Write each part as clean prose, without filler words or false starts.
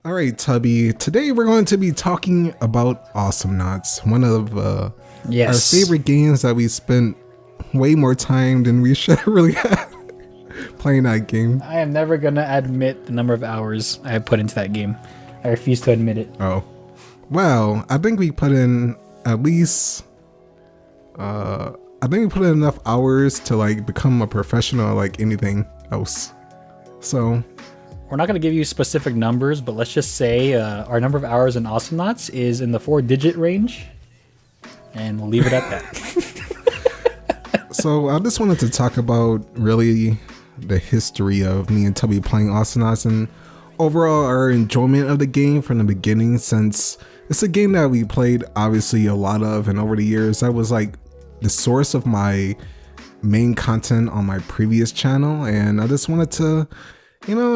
All right, Tubby. Today we're going to be talking about Awesomenauts, one of our favorite games that we spent way more time than we should really have playing that game. I am never going to admit the number of hours I have put into that game. I refuse to admit it. Oh. Well, I think we put in at least... I think we put in enough hours to like become a professional like anything else. So... We're not going to give you specific numbers, but let's just say our number of hours in Awesomenauts is in the 4-digit range. And we'll leave it at that. So I just wanted to talk about really the history of me and Tubby playing Awesomenauts and overall our enjoyment of the game from the beginning, since it's a game that we played obviously a lot of, and over the years that was like the source of my main content on my previous channel. And I just wanted to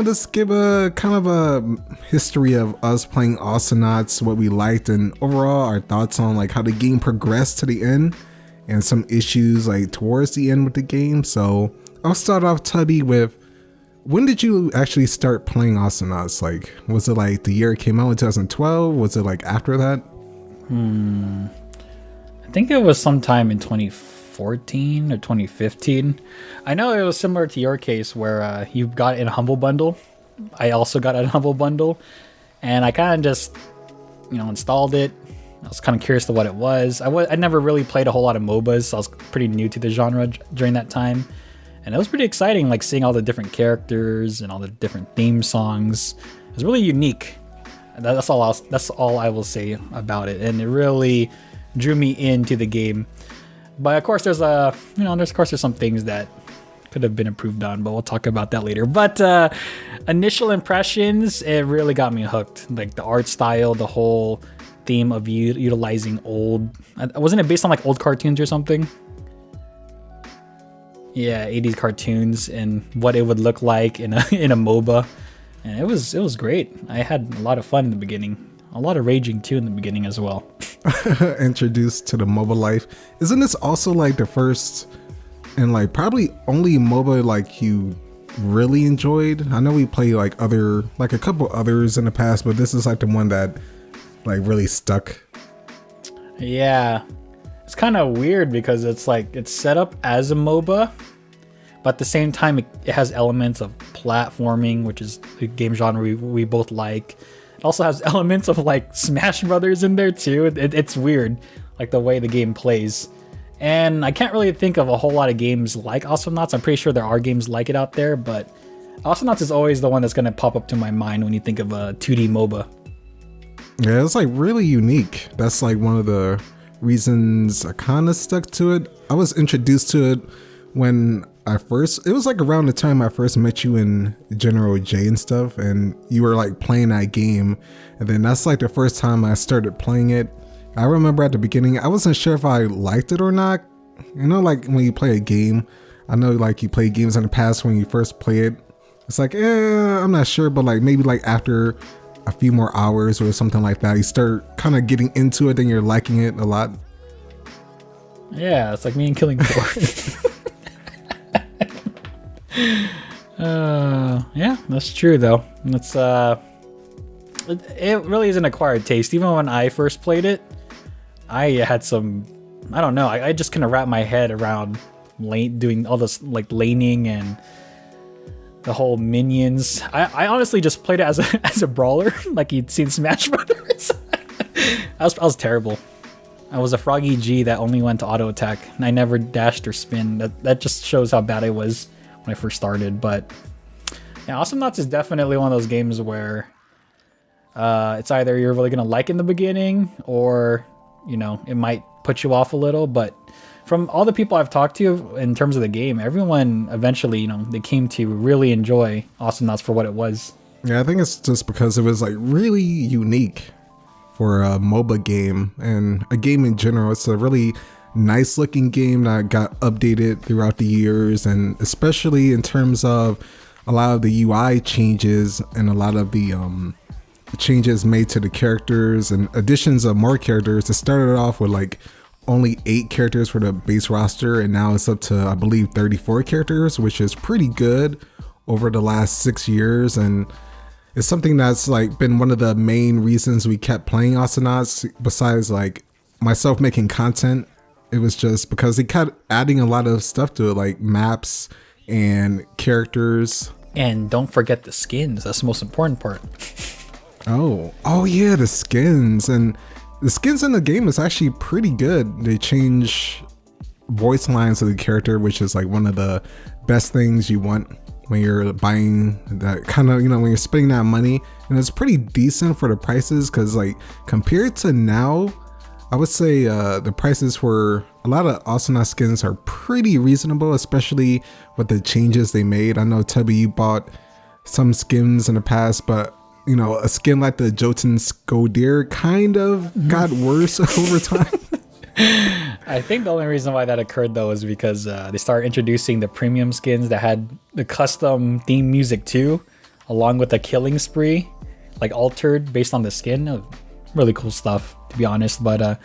just give a kind of a history of us playing Awesomenauts, what we liked, and overall our thoughts on like how the game progressed to the end and some issues like towards the end with the game. So I'll start off, Tubby, with when did you actually start playing Awesomenauts? Like, was it like the year it came out in 2012? Was it like after that? I think it was sometime in 2014 or 2015. I know it was similar to your case where you got it in a Humble Bundle. I also got it in a Humble Bundle, and I kind of just installed it. I was kind of curious to what it was. I never really played a whole lot of MOBAs, so I was pretty new to the genre during that time, and it was pretty exciting, like seeing all the different characters and all the different theme songs. It was really unique. That's all I will say about it, and it really drew me into the game. But of course, there's some things that could have been improved on, but we'll talk about that later. But initial impressions, it really got me hooked. Like the art style, the whole theme of utilizing old, wasn't it based on like old cartoons or something? Yeah, 80s cartoons and what it would look like in a MOBA, and it was great. I had a lot of fun in the beginning. A lot of raging too in the beginning as well. Introduced to the MOBA life. Isn't this also like the first and like probably only MOBA like you really enjoyed? I know we played like a couple others in the past, but this is like the one that like really stuck. Yeah, it's kind of weird because it's like it's set up as a MOBA, but at the same time it has elements of platforming, which is the game genre we both like. It also has elements of like Smash Brothers in there too. It's weird, like the way the game plays. And I can't really think of a whole lot of games like Awesomenauts. I'm pretty sure there are games like it out there, but Awesomenauts is always the one that's going to pop up to my mind when you think of a 2D MOBA. Yeah, it's like really unique. That's like one of the reasons I kind of stuck to it. I was introduced to it when it was like around the time I first met you in General J and stuff, and you were like playing that game, and then that's like the first time I started playing it. I remember at the beginning I wasn't sure if I liked it or not. Like when you play a game, I know like you played games in the past, when you first play it, it's like I'm not sure, but like maybe like after a few more hours or something like that, you start kind of getting into it and you're liking it a lot. Yeah, it's like me and Killing Floor. Yeah, that's true though. It's it really is an acquired taste. Even when I first played it, I had some, I don't know, I just couldn't wrap my head around doing all this like laning and the whole minions. I honestly just played it as a brawler, like you'd seen Smash Brothers. I was terrible. I was a froggy G that only went to auto attack, and I never dashed or spin. That just shows how bad I was when I first started. But yeah, Awesomenauts is definitely one of those games where it's either you're really gonna like in the beginning, or it might put you off a little. But from all the people I've talked to in terms of the game, everyone eventually they came to really enjoy Awesomenauts for what it was. Yeah, I think it's just because it was like really unique for a MOBA game and a game in general. It's a really nice looking game that got updated throughout the years, and especially in terms of a lot of the UI changes and a lot of the changes made to the characters and additions of more characters. It started off with like only 8 characters for the base roster, and now it's up to I believe 34 characters, which is pretty good over the last 6 years. And it's something that's like been one of the main reasons we kept playing Awesomenauts. Besides like myself making content, it was just because they kept adding a lot of stuff to it, like maps and characters. And don't forget the skins. That's the most important part. Oh yeah, the skins. And the skins in the game is actually pretty good. They change voice lines of the character, which is like one of the best things you want when you're buying that kind of, when you're spending that money. And it's pretty decent for the prices, because like compared to now, I would say the prices for a lot of Awesomenaut skins are pretty reasonable, especially with the changes they made. I know Tubby, you bought some skins in the past, but a skin like the Jotun Skodier kind of got worse over time. I think the only reason why that occurred though is because they started introducing the premium skins that had the custom theme music too, along with the killing spree, like altered based on the skin. Really cool stuff, to be honest. But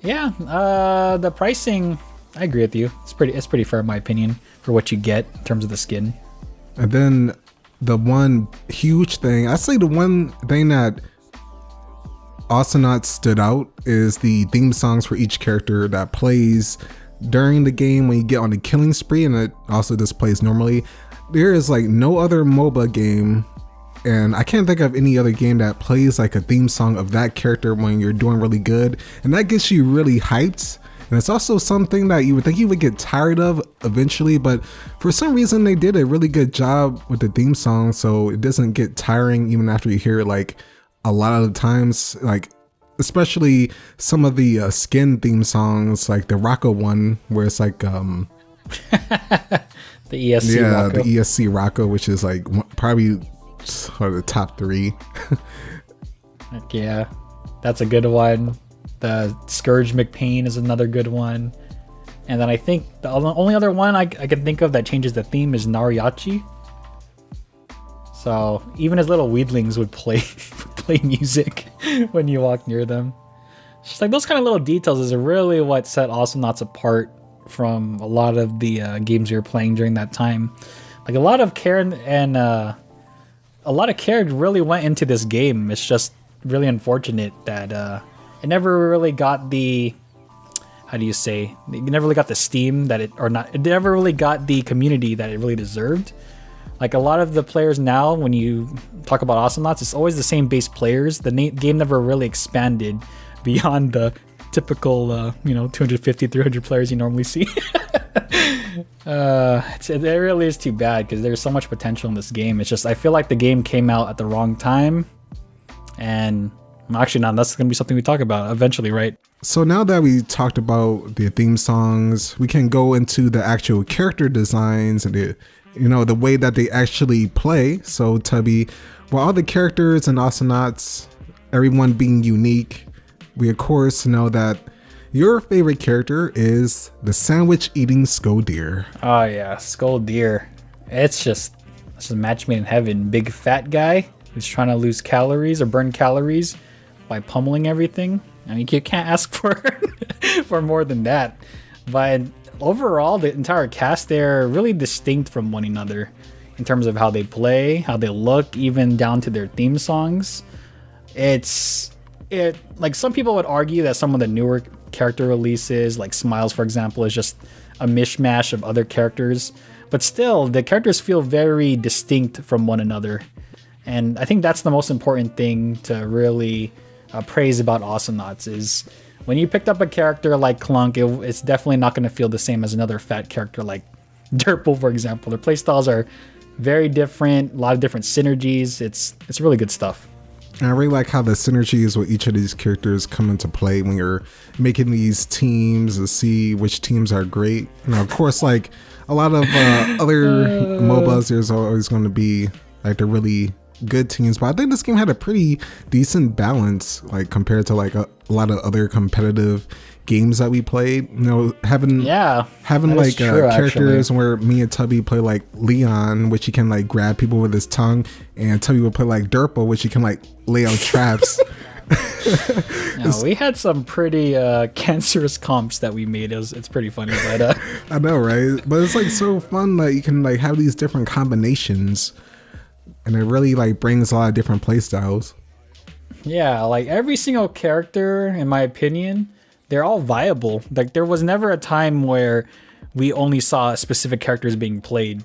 the pricing, I agree with you. It's pretty fair in my opinion for what you get in terms of the skin. And then the one huge thing, I'd say the one thing that Awesomenauts stood out is the theme songs for each character that plays during the game when you get on the killing spree, and it also displays normally. There is like no other MOBA game, and I can't think of any other game that plays like a theme song of that character when you're doing really good, and that gets you really hyped. And it's also something that you would think you would get tired of eventually, but for some reason they did a really good job with the theme song, so it doesn't get tiring even after you hear it like a lot of the times. Like especially some of the skin theme songs, like the Rocco one where it's like the ESC Rocco. The ESC Rocco, which is like probably sort of the top 3. Heck yeah, that's a good one. The Scourge McPain is another good one. And then I think the only other one I can think of that changes the theme is Nariachi. So even his little weedlings would play music when you walk near them. It's just like those kind of little details is really what set Awesomenauts apart from a lot of the games you were playing during that time. Like a lot of care and a lot of care really went into this game. It's just really unfortunate that it never really got the, how do you say, it never really got the steam that it never really got the community that it really deserved. Like a lot of the players now, when you talk about Awesomenauts, it's always the same base players. The game never really expanded beyond the typical, 250, 300 players you normally see. It really is too bad because there's so much potential in this game. It's just, I feel like the game came out at the wrong time. And actually, now that's going to be something we talk about eventually, right? So now that we talked about the theme songs, we can go into the actual character designs and the way that they actually play. So Tubby, while all the characters in Awesomenauts, everyone being unique, we of course know that your favorite character is the sandwich eating Skodier. Oh yeah, Skodier. It's just match made in heaven. Big fat guy who's trying to lose calories or burn calories by pummeling everything. I mean, you can't ask for more than that. But overall, the entire cast, they're really distinct from one another in terms of how they play, how they look, even down to their theme songs. Like some people would argue that some of the newer character releases, like Smiles, for example, is just a mishmash of other characters. But still, the characters feel very distinct from one another. And I think that's the most important thing to really praise about Awesomenauts is when you picked up a character like Clunk, it's definitely not going to feel the same as another fat character like Derpal, for example. Their playstyles are very different, a lot of different synergies. It's really good stuff. And I really like how the synergies with each of these characters come into play when you're making these teams to see which teams are great. Of course, like a lot of other MOBAs, there's always going to be like the really good teams, but I think this game had a pretty decent balance, like compared to like a lot of other competitive games that we played. Having like characters where me and Tubby play like Leon, which he can like grab people with his tongue, and Tubby would play like Derpal, which he can like lay out traps. We had some pretty cancerous comps that we made. It's pretty funny, but I know, right? But it's like so fun that you can like have these different combinations. and it really like brings a lot of different play styles. Yeah, like every single character, in my opinion, they're all viable. Like there was never a time where we only saw specific characters being played.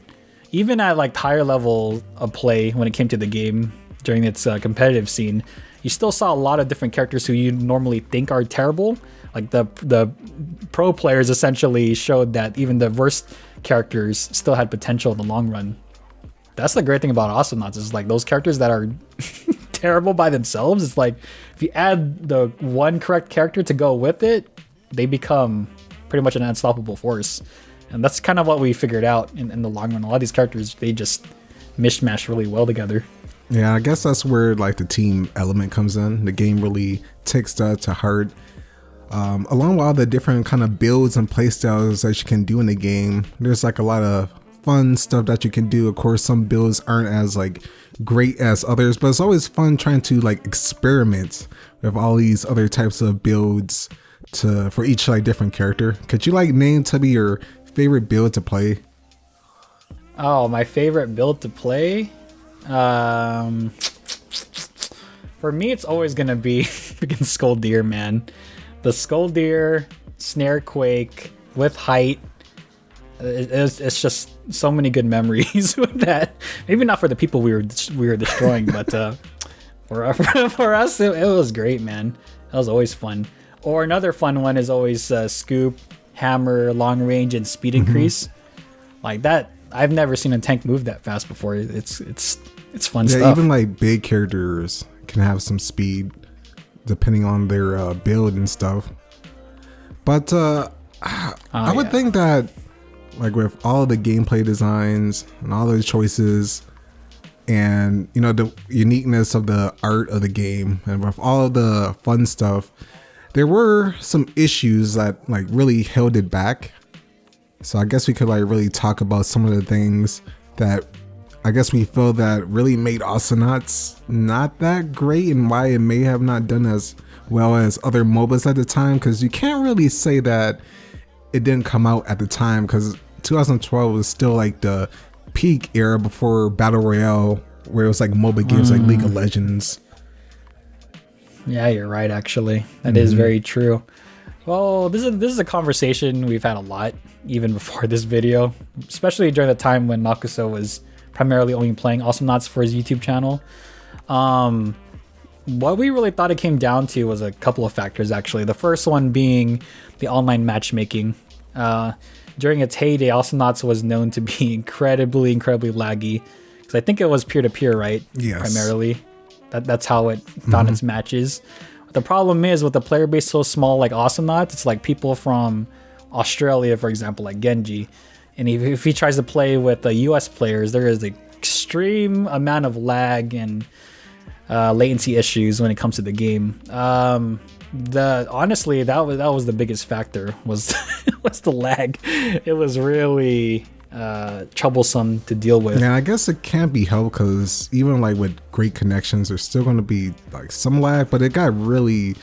Even at like higher level of play when it came to the game during its competitive scene, you still saw a lot of different characters who you normally think are terrible. Like the pro players essentially showed that even the worst characters still had potential in the long run. That's the great thing about Awesomenauts is like those characters that are terrible by themselves. It's like if you add the one correct character to go with it, they become pretty much an unstoppable force. And that's kind of what we figured out in the long run. A lot of these characters, they just mishmash really well together. Yeah, I guess that's where like the team element comes in. The game really takes that to heart. Along with all the different kind of builds and playstyles that you can do in the game, there's like a lot of fun stuff that you can do. Of course, some builds aren't as like great as others, but it's always fun trying to like experiment with all these other types of builds for each like different character. Could you like name Tubby your favorite build to play? Oh, my favorite build to play? For me, it's always gonna be freaking Skull Deer, man. The Skull Deer Snare Quake with height. It's just so many good memories with that. Maybe not for the people we were destroying, but for us, it was great, man. That was always fun. Or another fun one is always Scoop, Hammer, Long Range, and Speed Increase. Like that, I've never seen a tank move that fast before. It's fun stuff. Yeah, even like big characters can have some speed depending on their build and stuff. But I would think that like with all the gameplay designs and all the choices and you know the uniqueness of the art of the game and with all of the fun stuff, there were some issues that like really held it back. So I guess we could like really talk about some of the things that I guess we feel that really made Awesomenauts not that great and why it may have not done as well as other MOBAs at the time, because you can't really say that it didn't come out at the time, because 2012 was still like the peak era before Battle Royale, where it was like MOBA games like League of Legends. Yeah, you're right, actually. That is very true. Well, this is a conversation we've had a lot, even before this video, especially during the time when Nakuso was primarily only playing Awesomenauts for his YouTube channel. What we really thought it came down to was a couple of factors, actually. The first one being the online matchmaking. During its heyday, Awesomenauts was known to be incredibly laggy. Because I think it was peer-to-peer, right? Yes. Primarily. That's how it found its matches. The problem is with the player base so small like Awesomenauts, it's like people from Australia, for example, like Genji. And if he tries to play with the US players, there is an extreme amount of lag and latency issues when it comes to the game. Honestly, that was the biggest factor was the lag. It was really troublesome to deal with. Yeah, I guess it can't be helped because even like with great connections, there's still going to be like some lag, but it got really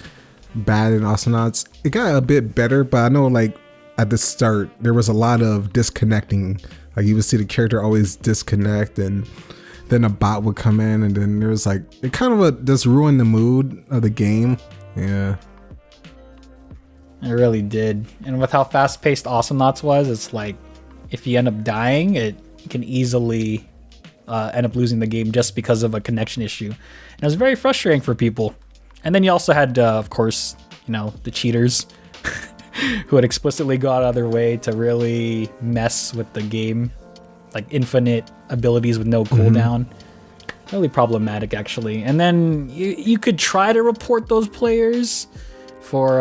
bad in Awesomenauts. It got a bit better, but I know like at the start there was a lot of disconnecting. Like you would see the character always disconnect, and then a bot would come in, and then there was like it kind of just ruined the mood of the game. Yeah, it really did. And with how fast-paced Awesomenauts was, it's like if you end up dying, it can easily end up losing the game just because of a connection issue. And it was very frustrating for people. And then you also had, of course, you know, the cheaters who would explicitly go out of their way to really mess with the game, like infinite abilities with no cooldown. Really problematic, actually. And then you could try to report those players for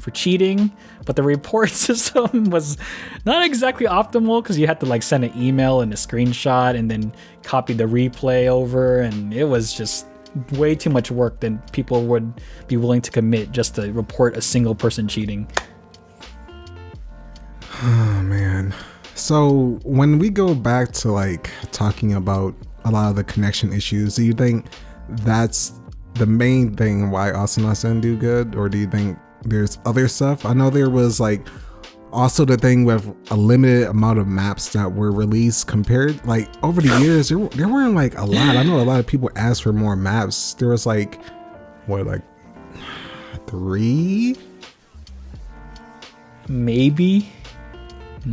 for cheating, but the report system was not exactly optimal because you had to like send an email and a screenshot and then copy the replay over, and it was just way too much work than people would be willing to commit just to report a single person cheating. Oh man. So when we go back to like talking about a lot of the connection issues, do you think that's the main thing why Awesomenauts didn't do good, or do you think there's other stuff? I know there was like Also, the thing with a limited amount of maps that were released compared, like over the years, there weren't like a lot. I know a lot of people asked for more maps. There was like, what, like 3? Maybe.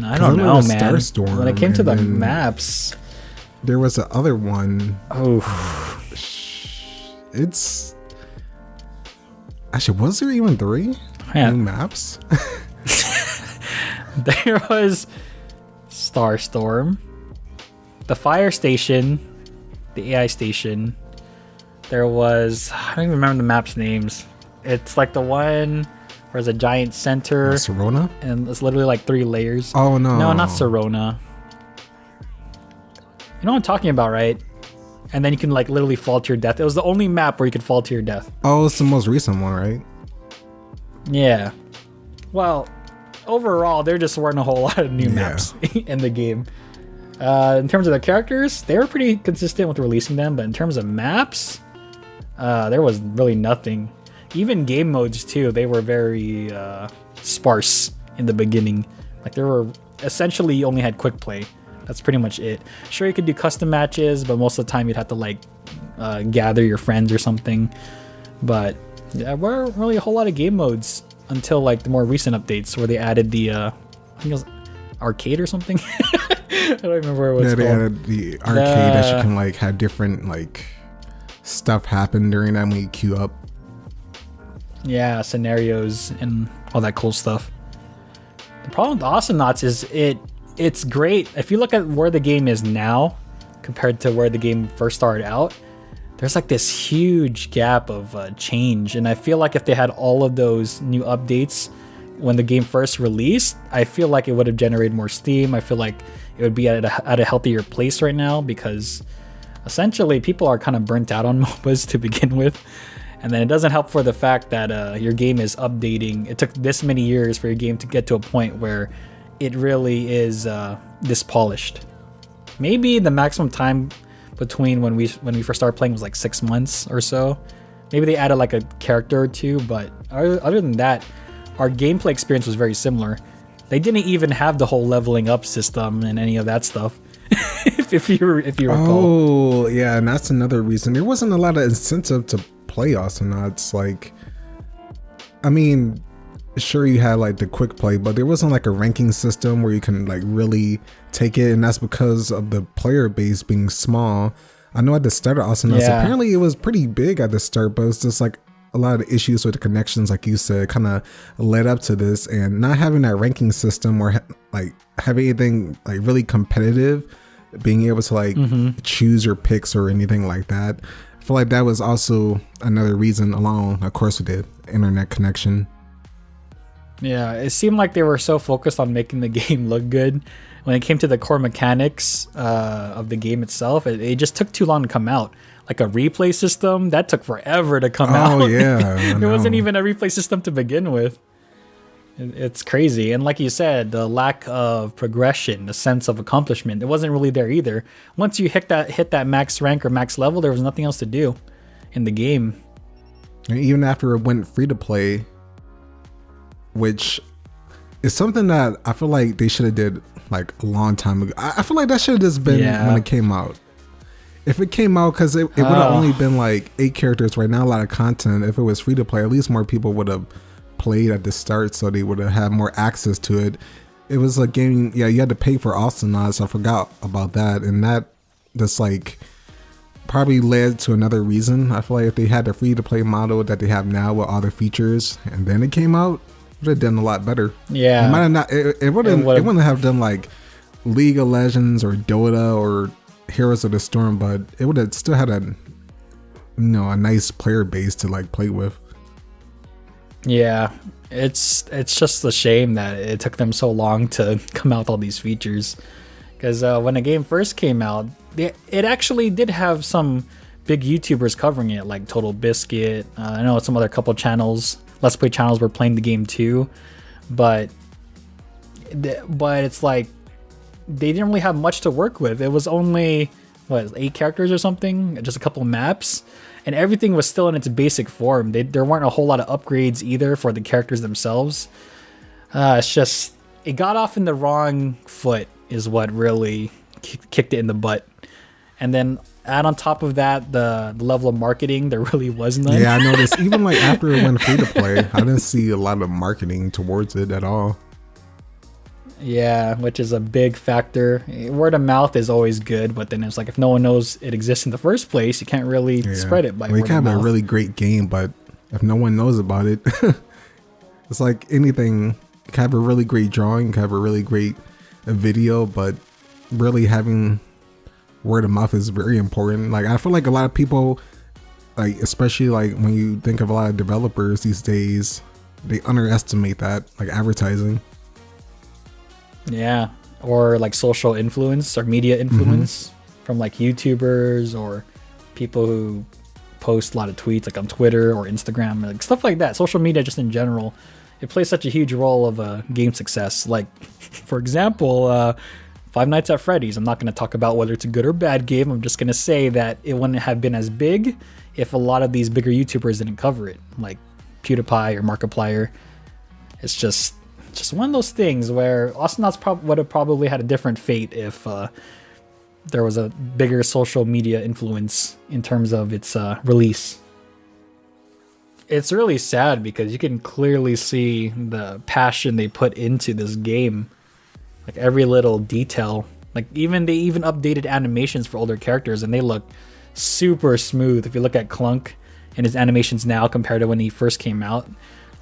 I don't know, man. Starstorm, when it came to the maps, there was the other one. Oh, it's actually, was there even 3 new maps? There was Starstorm, the fire station, the AI station. There was, I don't even remember the map's names. It's like the one where there's a giant center. Serona? And it's literally like 3 layers. Oh, no. No, not Serona. You know what I'm talking about, right? And then you can like literally fall to your death. It was the only map where you could fall to your death. Oh, it's the most recent one, right? Yeah. Well, overall, there just weren't a whole lot of new maps in the game. In terms of the characters, they were pretty consistent with releasing them, but in terms of maps, there was really nothing. Even game modes too, they were very sparse in the beginning. Like there were essentially, you only had quick play. That's pretty much it. Sure, you could do custom matches, but most of the time you'd have to like gather your friends or something. But there weren't really a whole lot of game modes until like the more recent updates where they added the I think it was arcade or something. I don't remember what it was called. They added the arcade that you can like have different like stuff happen during that when you queue up. Yeah, scenarios and all that cool stuff. The problem with Awesomenauts is it's great. If you look at where the game is now compared to where the game first started out, there's like this huge gap of change. And I feel like if they had all of those new updates when the game first released, I feel like it would have generated more steam. I feel like it would be at a healthier place right now because essentially people are kind of burnt out on MOBAs to begin with. And then it doesn't help for the fact that your game is updating. It took this many years for your game to get to a point where it really is this polished. Maybe the maximum time between when we first started playing was like 6 months or so. Maybe they added like a character or 2, but other than that, our gameplay experience was very similar. They didn't even have the whole leveling up system and any of that stuff. if you recall. Oh yeah, and that's another reason. There wasn't a lot of incentive to play Awesomenauts. Like, I mean, sure you had like the quick play, but there wasn't like a ranking system where you can like really take it, and that's because of the player base being small. I know at the start of Awesomenauts, apparently it was pretty big at the start, but it's just like a lot of issues with the connections, like you said, kind of led up to this, and not having that ranking system or like having anything like really competitive, being able to like choose your picks or anything like that. I feel like that was also another reason, along of course with the internet connection. Yeah, it seemed like they were so focused on making the game look good. When it came to the core mechanics of the game itself, it just took too long to come out. Like a replay system, that took forever to come out. Oh yeah, there wasn't even a replay system to begin with. It's crazy. And like you said, the lack of progression, the sense of accomplishment, it wasn't really there either. Once you hit that max rank or max level, there was nothing else to do in the game. And even after it went free to play, which is something that I feel like they should have did like a long time ago. I feel like that should have just been when it came out. If it came out, because it would have only been like 8 characters right now, a lot of content. If it was free to play, at least more people would have played at the start, so they would have had more access to it. It was a game, you had to pay for Awesomenauts. I forgot about that, and that just like probably led to another reason. I feel like if they had the free to play model that they have now with all the features, and then it came out, it would have done a lot better. Yeah, it might have not. It wouldn't have done like League of Legends or Dota or Heroes of the Storm, but it would have still had a nice player base to like play with. Yeah, it's just a shame that it took them so long to come out with all these features. Because when the game first came out, it actually did have some big YouTubers covering it, like Total Biscuit. I know some other couple channels, Let's Play channels, were playing the game too, but it's like they didn't really have much to work with. It was only 8 characters or something, just a couple maps, and everything was still in its basic form. There weren't a whole lot of upgrades either for the characters themselves. It's just it got off in the wrong foot is what really kicked it in the butt. And then add on top of that the level of marketing, there really was none. Yeah, I noticed even like after it went free to play, I didn't see a lot of marketing towards it at all. Yeah, which is a big factor. Word of mouth is always good, but then it's like if no one knows it exists in the first place, you can't really spread it by word of mouth. We can have a really great game, but if no one knows about it, it's like anything. You can have a really great drawing, you can have a really great video, but really having word of mouth is very important. Like I feel like a lot of people, like especially like when you think of a lot of developers these days, they underestimate that, like advertising. Yeah, or like social influence or media influence from like YouTubers or people who post a lot of tweets like on Twitter or Instagram, like stuff like that. Social media just in general, it plays such a huge role of a game success. Like for example, Five Nights at Freddy's. I'm not going to talk about whether it's a good or bad game. I'm just going to say that it wouldn't have been as big if a lot of these bigger YouTubers didn't cover it, like PewDiePie or Markiplier. It's just one of those things where Awesomenauts would have probably had a different fate if there was a bigger social media influence in terms of its release. It's really sad because you can clearly see the passion they put into this game. Like every little detail. Like they even updated animations for older characters and they look super smooth. If you look at Clunk and his animations now compared to when he first came out,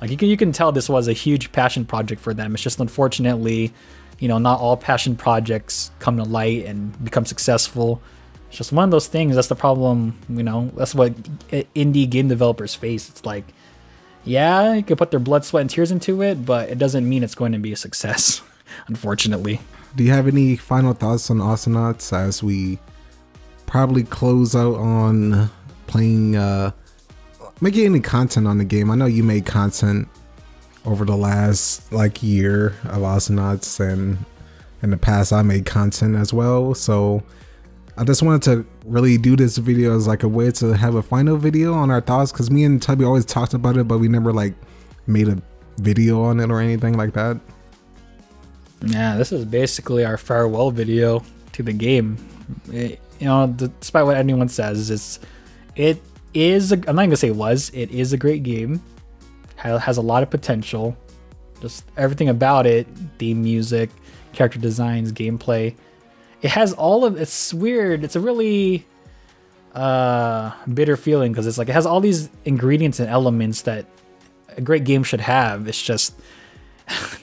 like you can tell this was a huge passion project for them. It's just unfortunately, not all passion projects come to light and become successful. It's just one of those things. That's the problem. That's what indie game developers face. It's like, yeah, you could put their blood, sweat, and tears into it, but it doesn't mean it's going to be a success, unfortunately. Do you have any final thoughts on Awesomenauts as we probably close out on playing, making any content on the game? I know you made content over the last year of Awesomenauts, and in the past I made content as well. So I just wanted to really do this video as like a way to have a final video on our thoughts, because me and Tubby always talked about it, but we never made a video on it or anything like that. Yeah, this is basically our farewell video to the game. Despite what anyone says, it is. I'm not gonna say it is a great game. Has a lot of potential. Just everything about it, the music, character designs, gameplay. It has all of. It's weird. It's a really bitter feeling because it's like it has all these ingredients and elements that a great game should have. It's just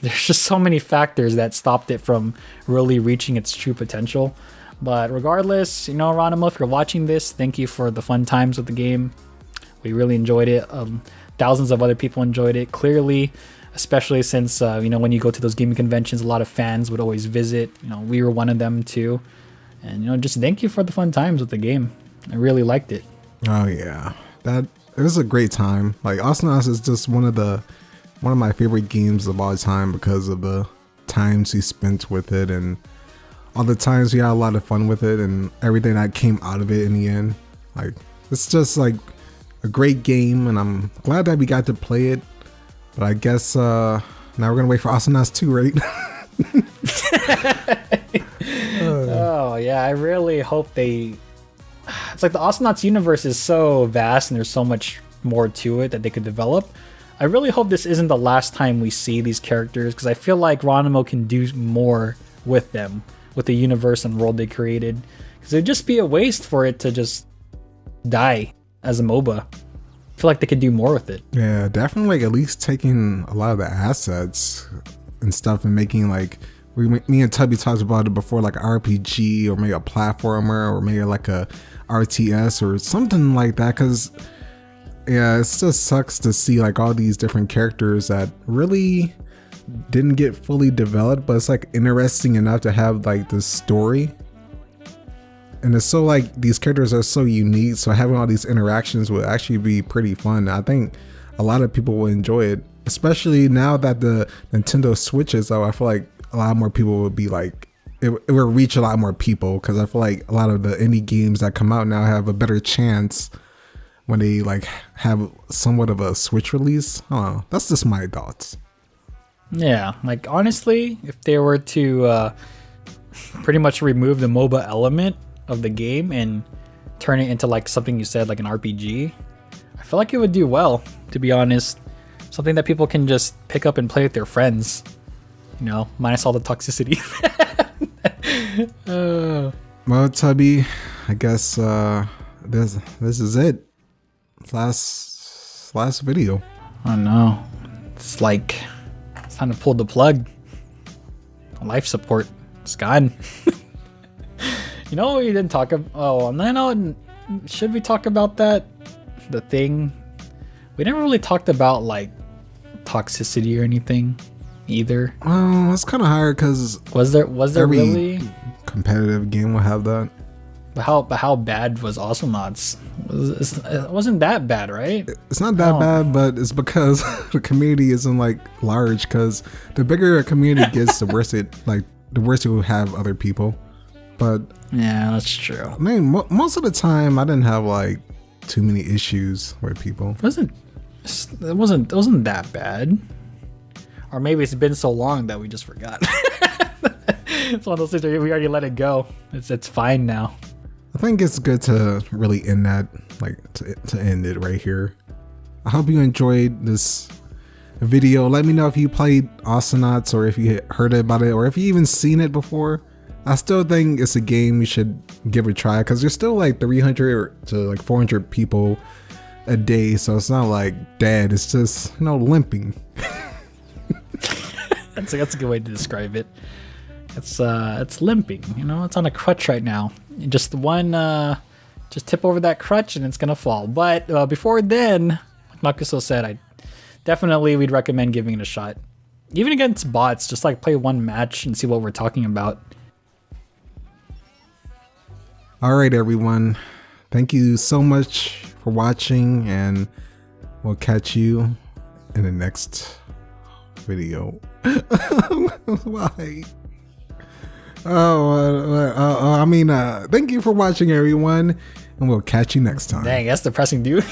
there's just so many factors that stopped it from really reaching its true potential. But regardless, Ronimo, if you're watching this, thank you for the fun times with the game. We really enjoyed it. Thousands of other people enjoyed it, clearly, especially since, when you go to those gaming conventions, a lot of fans would always visit. We were one of them too. And, just thank you for the fun times with the game. I really liked it. Oh, yeah. It was a great time. Awesomenauts is just one of my favorite games of all time because of the times we spent with it and all the times we had a lot of fun with it and everything that came out of it in the end. It's just a great game, and I'm glad that we got to play it. But I guess now we're gonna wait for Awesomenauts 2, right? Oh yeah, I really hope they. It's like the Awesomenauts universe is so vast and there's so much more to it that they could develop. I really hope this isn't the last time we see these characters, because I feel like Ronimo can do more with them, with the universe and world they created. Because it'd just be a waste for it to just die as a MOBA. I feel like they could do more with it. Yeah, definitely at least taking a lot of the assets and stuff and making me and Tubby talked about it before, like an RPG or maybe a platformer or maybe like a RTS or something like that, because yeah, it just sucks to see all these different characters that really didn't get fully developed, but it's interesting enough to have this story. And it's so these characters are so unique, so having all these interactions would actually be pretty fun. I think a lot of people will enjoy it, especially now that the Nintendo Switch is out. I feel like a lot more people would be it will reach a lot more people, because I feel like a lot of the indie games that come out now have a better chance when they have somewhat of a Switch release. I don't know. That's just my thoughts. Yeah, like honestly, if they were to pretty much remove the MOBA element of the game and turn it into like something you said, like an RPG, I feel like it would do well, to be honest. Something that people can just pick up and play with their friends, you know, minus all the toxicity. Well, Tubby, I guess this is it. Last video. Oh no, it's like it's time to pull the plug. Life support, it's gone. You know, we didn't talk about. Oh, no, should we talk about that? The thing we never really talked about, like toxicity or anything either. Well, it's kind of hard because was there every really competitive game will have that. But how bad was Awesomenauts? It wasn't that bad, right? It's not that bad, but it's because the community isn't like large. Because the bigger a community gets, the worse it will have other people. But yeah, that's true. I mean, most of the time, I didn't have like too many issues with people. It wasn't that bad. Or maybe it's been so long that we just forgot. It's one of those things where we already let it go. It's fine now. I think it's good to really end that, like to end it right here. I hope you enjoyed this video. Let me know if you played Awesomenauts or if you heard about it or if you even seen it before. I still think it's a game you should give a try because there's still like 300 to like 400 people a day, so it's not like dead. It's just, you know, limping. That's a good way to describe it. It's limping, you know, it's on a crutch right now. Just tip over that crutch and it's gonna fall. But before then, like Makuso said, we'd recommend giving it a shot. Even against bots, just like play one match and see what we're talking about. Alright everyone, thank you so much for watching and we'll catch you in the next video. Why? Thank you for watching everyone and we'll catch you next time. Dang, that's depressing, dude.